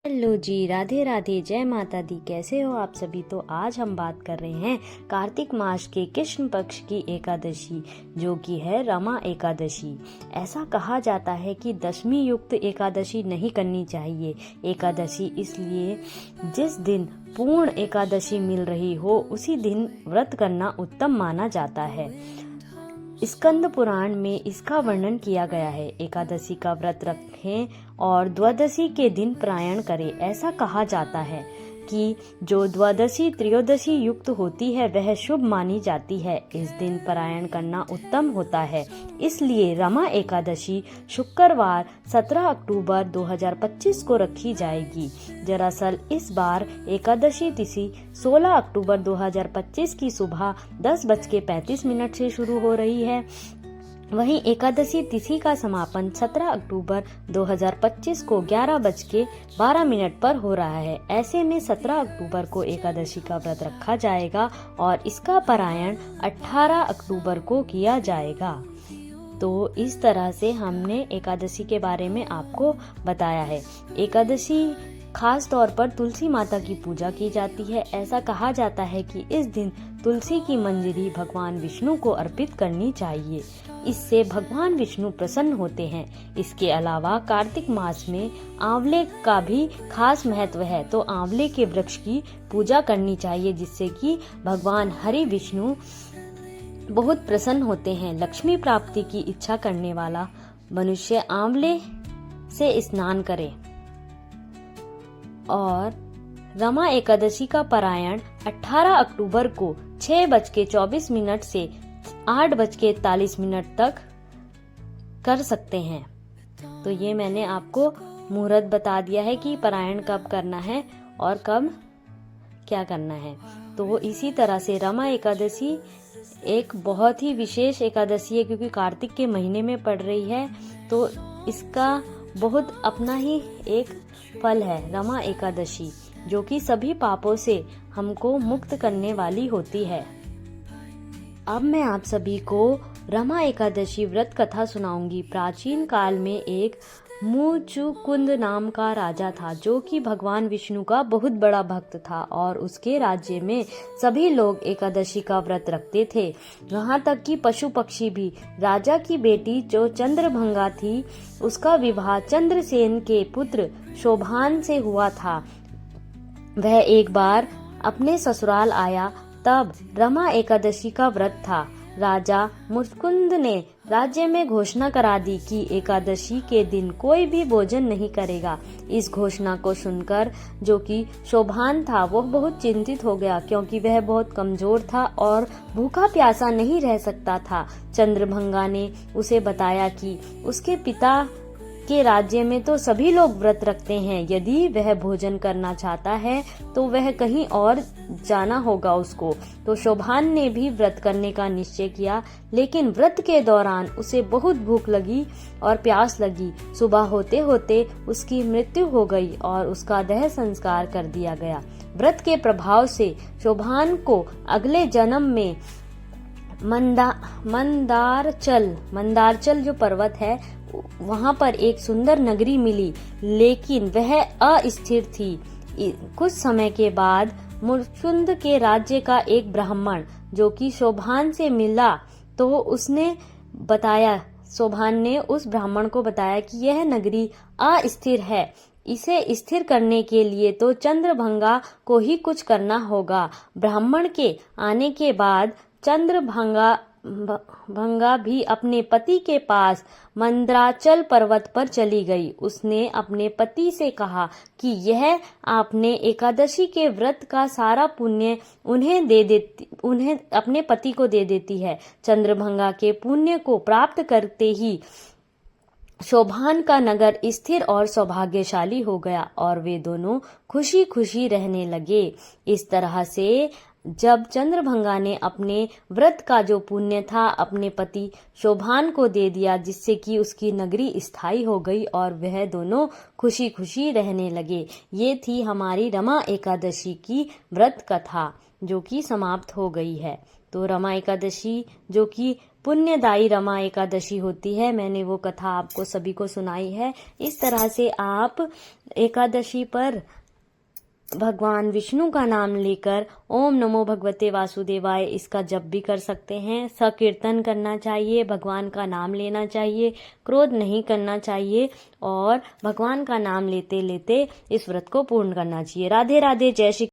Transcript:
Hello जी, राधे राधे, जय माता दी। कैसे हो आप सभी। तो आज हम बात कर रहे हैं कार्तिक मास के कृष्ण पक्ष की एकादशी, जो कि है रमा एकादशी। ऐसा कहा जाता है कि दशमी युक्त एकादशी नहीं करनी चाहिए। एकादशी इसलिए जिस दिन पूर्ण एकादशी मिल रही हो उसी दिन व्रत करना उत्तम माना जाता है। स्कंद पुराण में इसका वर्णन किया गया है। एकादशी का व्रत रखें और द्वादशी के दिन पारायण करें। ऐसा कहा जाता है कि जो द्वादशी त्रयोदशी युक्त होती है वह शुभ मानी जाती है। इस दिन पारायण करना उत्तम होता है। इसलिए रमा एकादशी शुक्रवार 17 अक्टूबर 2025 को रखी जाएगी। दरअसल इस बार एकादशी तिथि 16 अक्टूबर 2025 की सुबह 10:35 से शुरू हो रही है। वहीं एकादशी तिथि का समापन 17 अक्टूबर 2025 को 11:12 पर हो रहा है। ऐसे में 17 अक्टूबर को एकादशी का व्रत रखा जाएगा और इसका पारायण 18 अक्टूबर को किया जाएगा। तो इस तरह से हमने एकादशी के बारे में आपको बताया है। एकादशी खास तौर पर तुलसी माता की पूजा की जाती है। ऐसा कहा जाता है कि इस दिन तुलसी की मंजरी भगवान विष्णु को अर्पित करनी चाहिए। इससे भगवान विष्णु प्रसन्न होते हैं। इसके अलावा कार्तिक मास में आंवले का भी खास महत्व है, तो आंवले के वृक्ष की पूजा करनी चाहिए, जिससे कि भगवान हरि विष्णु बहुत प्रसन्न होते हैं। लक्ष्मी प्राप्ति की इच्छा करने वाला मनुष्य आंवले से स्नान करे। और रमा एकादशी का पारायण 18 अक्टूबर को 6:24 से 8:41 तक कर सकते हैं। तो ये मैंने आपको मुहूर्त बता दिया है कि पारायण कब करना है और कब क्या करना है। तो इसी तरह से रमा एकादशी एक बहुत ही विशेष एकादशी है, क्योंकि कार्तिक के महीने में पड़ रही है। तो इसका बहुत अपना ही एक फल है रमा एकादशी, जो कि सभी पापों से हमको मुक्त करने वाली होती है। अब मैं आप सभी को रमा एकादशी व्रत कथा सुनाऊंगी। प्राचीन काल में एक मुचुकुंद नाम का राजा था, जो कि भगवान विष्णु का बहुत बड़ा भक्त था और उसके राज्य में सभी लोग एकादशी का व्रत रखते थे। यहाँ तक कि पशु पक्षी भी। राजा की बेटी जो चंद्रभंगा थी, उसका विवाह चंद्रसेन के पुत्र शोभान से हुआ था। वह एक बार अपने ससुराल आया, तब रमा एकादशी का व्रत था। राजा मुचुकुंद ने राज्य में घोषणा करा दी कि एकादशी के दिन कोई भी भोजन नहीं करेगा। इस घोषणा को सुनकर जो कि शोभान था, वो बहुत चिंतित हो गया, क्योंकि वह बहुत कमजोर था और भूखा प्यासा नहीं रह सकता था। चंद्रभंगा ने उसे बताया कि उसके पिता के राज्य में तो सभी लोग व्रत रखते हैं। यदि वह भोजन करना चाहता है तो वह कहीं और जाना होगा उसको। तो शोभान ने भी व्रत करने का निश्चय किया, लेकिन व्रत के दौरान उसे बहुत भूख लगी और प्यास लगी। सुबह होते होते उसकी मृत्यु हो गई और उसका देह संस्कार कर दिया गया। व्रत के प्रभाव से शोभान को अगले जन्म में मंदारचल जो पर्वत है, वहां पर एक सुंदर नगरी मिली, लेकिन वह अस्थिर थी। कुछ समय के बाद मुचुकुंद के राज्य का एक ब्राह्मण जो कि शोभान से मिला, तो शोभान ने उस ब्राह्मण को बताया कि यह नगरी अस्थिर है। इसे स्थिर करने के लिए तो चंद्रभंगा को ही कुछ करना होगा। ब्राह्मण के आने के बाद चंद्रभंगा भी अपने पति के पास मंदराचल पर्वत पर चली गई। उसने अपने पति से कहा कि यह आपने एकादशी के व्रत का सारा पुण्य उन्हें अपने पति को दे देती है। चंद्रभंगा के पुण्य को प्राप्त करते ही शोभान का नगर स्थिर और सौभाग्यशाली हो गया और वे दोनों खुशी खुशी रहने लगे। इस तरह से जब चंद्रभंगा ने अपने व्रत का जो पुण्य था अपने पति शोभान को दे दिया, जिससे कि उसकी नगरी स्थायी हो गई और वह दोनों खुशी खुशी रहने लगे। ये थी हमारी रमा एकादशी की व्रत कथा, जो कि समाप्त हो गई है। तो रमा एकादशी जो कि पुण्यदायी रमा एकादशी होती है। मैंने वो कथा आपको सभी को सुनाई है। इस तरह से आप एकादशी पर भगवान विष्णु का नाम लेकर ओम नमो भगवते वासुदेवाय इसका जप भी कर सकते हैं। संकीर्तन करना चाहिए, भगवान का नाम लेना चाहिए, क्रोध नहीं करना चाहिए और भगवान का नाम लेते लेते इस व्रत को पूर्ण करना चाहिए। राधे राधे, जय श्री